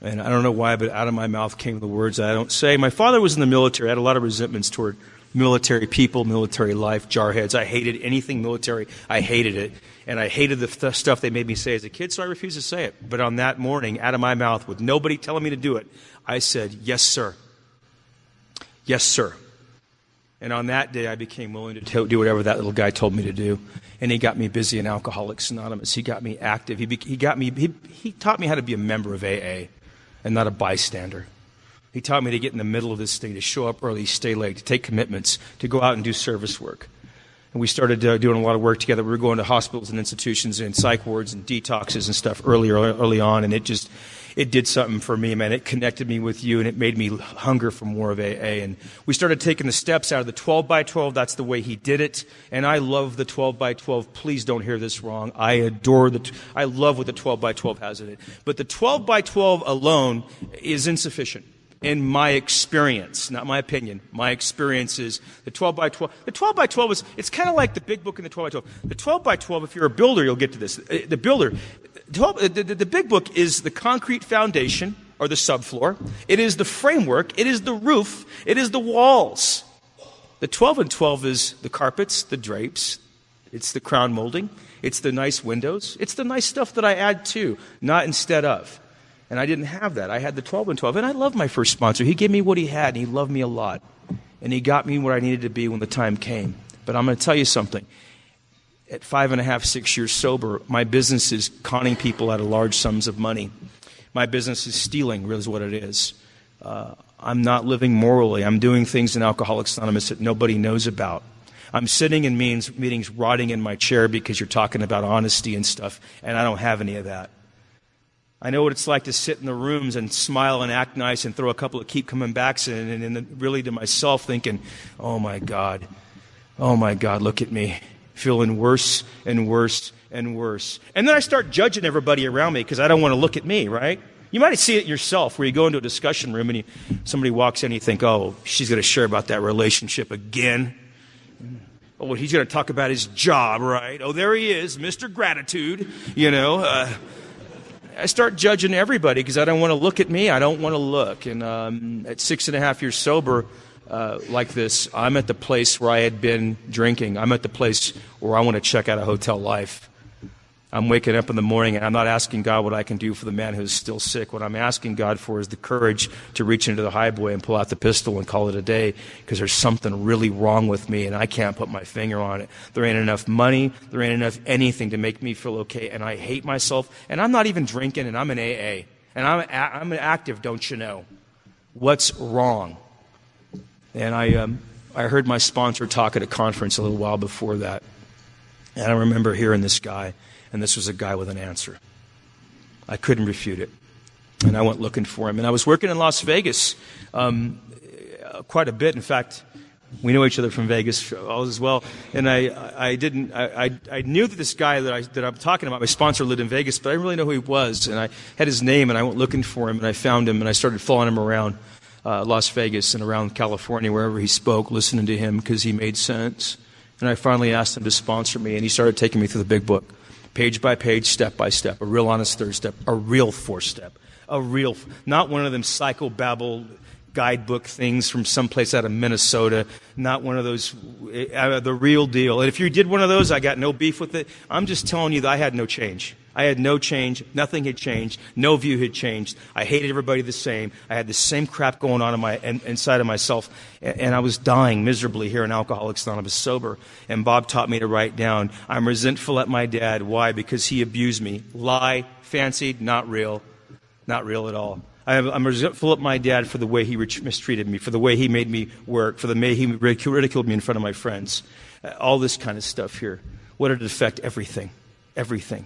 And I don't know why, but out of my mouth came the words I don't say. My father was in the military. I had a lot of resentments toward military people, military life, jarheads. I hated anything military. I hated it. And I hated the stuff they made me say as a kid, so I refused to say it. But on that morning, out of my mouth, with nobody telling me to do it, I said, "Yes, sir. Yes, sir." And on that day, I became willing to do whatever that little guy told me to do. And he got me busy in Alcoholics Anonymous. He got me active. He taught me how to be a member of AA. And not a bystander. He taught me to get in the middle of this thing, to show up early, stay late, to take commitments, to go out and do service work. And we started doing a lot of work together. We were going to hospitals and institutions and psych wards and detoxes and stuff early on, and it did something for me, man. It connected me with you, and it made me hunger for more of AA. And we started taking the steps out of the 12 by 12. That's the way he did it. And I love the 12 by 12. Please don't hear this wrong. I love what the 12 by 12 has in it. But the 12 by 12 alone is insufficient. In my experience, not my opinion, my experience is the 12 by 12. The 12 by 12 it's kind of like the big book in the 12 by 12. The 12 by 12, if you're a builder, you'll get to this. The big book is the concrete foundation, or the subfloor. It is the framework. It is the roof. It is the walls. The 12 and 12 is the carpets, the drapes. It's the crown molding. It's the nice windows. It's the nice stuff that I add to, not instead of. And I didn't have that. I had the 12 and 12. And I love my first sponsor. He gave me what he had, and he loved me a lot. And he got me where I needed to be when the time came. But I'm going to tell you something. At 5.5, 6 years sober, my business is conning people out of large sums of money. My business is stealing, really is what it is. I'm not living morally. I'm doing things in Alcoholics Anonymous that nobody knows about. I'm sitting in meetings rotting in my chair because you're talking about honesty and stuff, and I don't have any of that. I know what it's like to sit in the rooms and smile and act nice and throw a couple of keep coming backs in, and really to myself thinking, oh my God, look at me. Feeling worse and worse and worse. And then I start judging everybody around me because I don't want to look at me, right? You might see it yourself where you go into a discussion room and somebody walks in and you think, oh, she's going to share about that relationship again. Oh, well, he's going to talk about his job, right? Oh, there he is, Mr. Gratitude, I start judging everybody because I don't want to look at me. I don't want to look. And at 6.5 years sober, like this, I'm at the place where I had been drinking. I'm at the place where I want to check out a hotel life. I'm waking up in the morning and I'm not asking God what I can do for the man who's still sick. What I'm asking God for is the courage to reach into the highway and pull out the pistol and call it a day because there's something really wrong with me and I can't put my finger on it. There ain't enough money. There ain't enough anything to make me feel okay. And I hate myself. And I'm not even drinking and I'm in AA. And I'm active, don't you know? What's wrong? And I heard my sponsor talk at a conference a little while before that. And I remember hearing this guy, and this was a guy with an answer. I couldn't refute it. And I went looking for him. And I was working in Las Vegas quite a bit. In fact, we know each other from Vegas as well. And I knew that this guy that I'm talking about, my sponsor, lived in Vegas, but I didn't really know who he was. And I had his name, and I went looking for him, and I found him, and I started following him around Las Vegas and around California, wherever he spoke, listening to him because he made sense. And I finally asked him to sponsor me, and he started taking me through the big book, page by page, step by step, a real honest third step, a real fourth step, not one of them psychobabble guidebook things from someplace out of Minnesota, not one of those, the real deal. And if you did one of those, I got no beef with it. I'm just telling you that I had no change. I had no change. Nothing had changed. No view had changed. I hated everybody the same. I had the same crap going on inside of myself. And I was dying miserably here in Alcoholics Anonymous sober. And Bob taught me to write down, I'm resentful at my dad. Why? Because he abused me. Lie, fancied, not real. Not real at all. I'm resentful at my dad for the way he mistreated me, for the way he made me work, for the way he ridiculed me in front of my friends. All this kind of stuff here. What did it affect? Everything. Everything.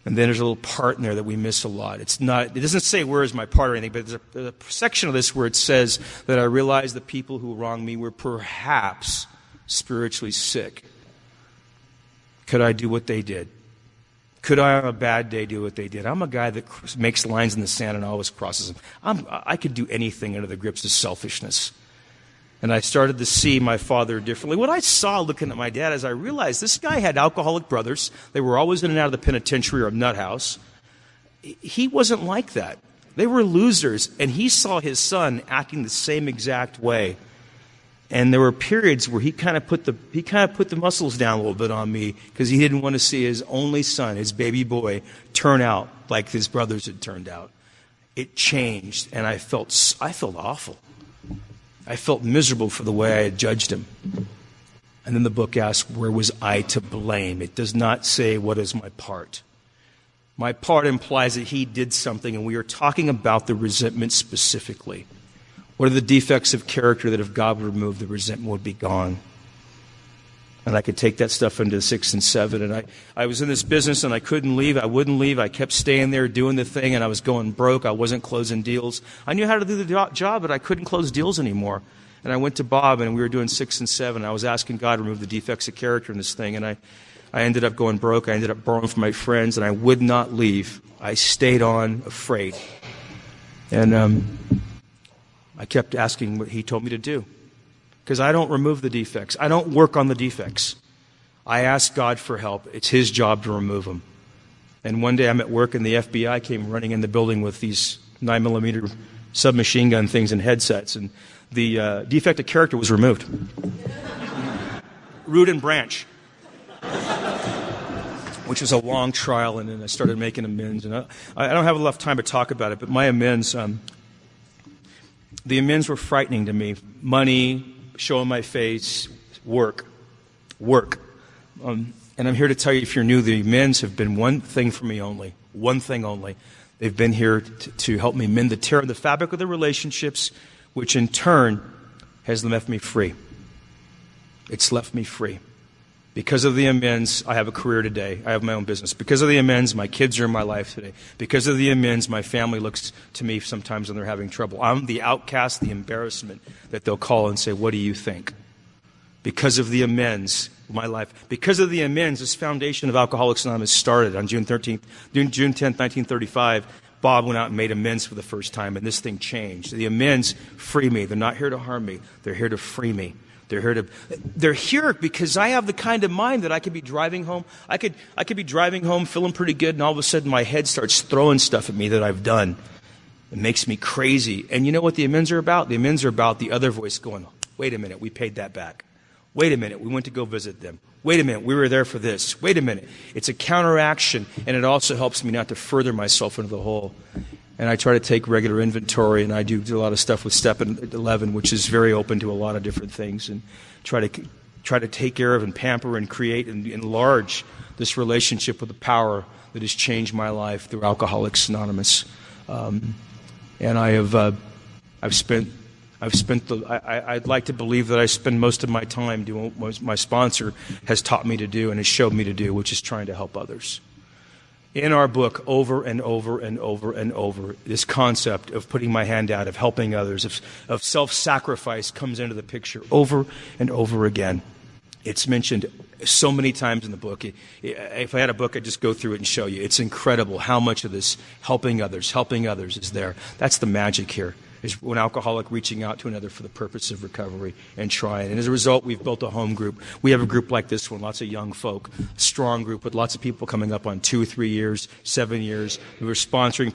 And then there's a little part in there that we miss a lot. It doesn't say where is my part or anything, but there's a section of this where it says that I realized the people who wronged me were perhaps spiritually sick. Could I do what they did? Could I, on a bad day, do what they did? I'm a guy that makes lines in the sand and always crosses them. I could do anything under the grips of selfishness. And I started to see my father differently. What I saw looking at my dad is I realized this guy had alcoholic brothers. They were always in and out of the penitentiary or nut house. He wasn't like that. They were losers. And he saw his son acting the same exact way. And there were periods where he kind of put the muscles down a little bit on me because he didn't want to see his only son, his baby boy, turn out like his brothers had turned out. It changed, and I felt awful. I felt miserable for the way I had judged him. And then the book asks, where was I to blame? It does not say, what is my part? My part implies that he did something, and we are talking about the resentment specifically. What are the defects of character that if God would remove, the resentment would be gone? And I could take that stuff into 6 and 7. And I was in this business and I couldn't leave. I wouldn't leave. I kept staying there doing the thing, and I was going broke. I wasn't closing deals. I knew how to do the job, but I couldn't close deals anymore. And I went to Bob, and we were doing 6 and 7. I was asking God to remove the defects of character in this thing. And I ended up going broke. I ended up borrowing from my friends, and I would not leave. I stayed on afraid. And I kept asking what he told me to do. Because I don't remove the defects. I don't work on the defects. I ask God for help. It's His job to remove them. And one day I'm at work and the FBI came running in the building with these 9mm submachine gun things and headsets, and the defective character was removed. Root and branch. Which was a long trial, and then I started making amends. And I don't have enough time to talk about it, but my amends, the amends were frightening to me. Money, showing my face, work. And I'm here to tell you, if you're new, the amends have been one thing for me only. One thing only. They've been here to help me mend the tear in the fabric of the relationships, which in turn has left me free. It's left me free. Because of the amends, I have a career today. I have my own business. Because of the amends, my kids are in my life today. Because of the amends, my family looks to me sometimes when they're having trouble. I'm the outcast, the embarrassment that they'll call and say, what do you think? Because of the amends, my life. Because of the amends, this foundation of Alcoholics Anonymous started on June 10th, 1935. Bob went out and made amends for the first time, and this thing changed. The amends free me. They're not here to harm me. They're here to free me. They're here because I have the kind of mind that I could be driving home. I could be driving home feeling pretty good, and all of a sudden my head starts throwing stuff at me that I've done. It makes me crazy. And you know what the amends are about? The amends are about the other voice going, wait a minute, we paid that back. Wait a minute, we went to go visit them. Wait a minute, we were there for this. Wait a minute. It's a counteraction, and it also helps me not to further myself into the hole. And I try to take regular inventory, and I do a lot of stuff with Step 11, which is very open to a lot of different things, and try to take care of and pamper and create and enlarge this relationship with the power that has changed my life through Alcoholics Anonymous. And I'd like to believe that I spend most of my time doing what my sponsor has taught me to do and has showed me to do, which is trying to help others. In our book, over and over and over and over, this concept of putting my hand out, of helping others, of self-sacrifice comes into the picture over and over again. It's mentioned so many times in the book. If I had a book, I'd just go through it and show you. It's incredible how much of this helping others is there. That's the magic here, is one alcoholic reaching out to another for the purpose of recovery and trying. And as a result, we've built a home group. We have a group like this one, lots of young folk, a strong group with lots of people coming up on 2 or 3 years, 7 years, who are sponsoring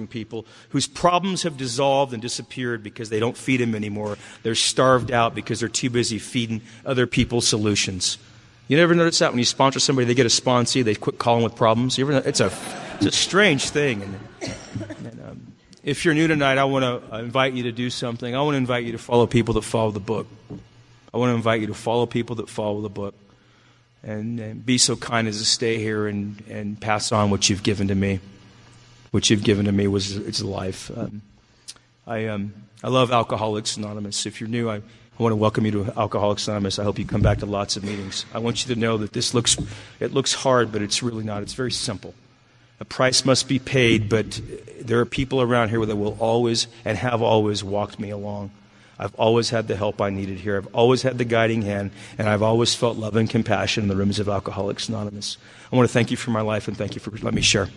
people whose problems have dissolved and disappeared because they don't feed them anymore. They're starved out because they're too busy feeding other people solutions. You never notice that when you sponsor somebody, they get a sponsee, they quit calling with problems? It's a strange thing. If you're new tonight, I want to invite you to do something. I want to invite you to follow people that follow the book. I want to invite you to follow people that follow the book. And be so kind as to stay here and pass on what you've given to me. What you've given to me it's life. I love Alcoholics Anonymous. If you're new, I want to welcome you to Alcoholics Anonymous. I hope you come back to lots of meetings. I want you to know that it looks hard, but it's really not. It's very simple. A price must be paid, but there are people around here that will always and have always walked me along. I've always had the help I needed here. I've always had the guiding hand, and I've always felt love and compassion in the rooms of Alcoholics Anonymous. I want to thank you for my life, and thank you for letting me share.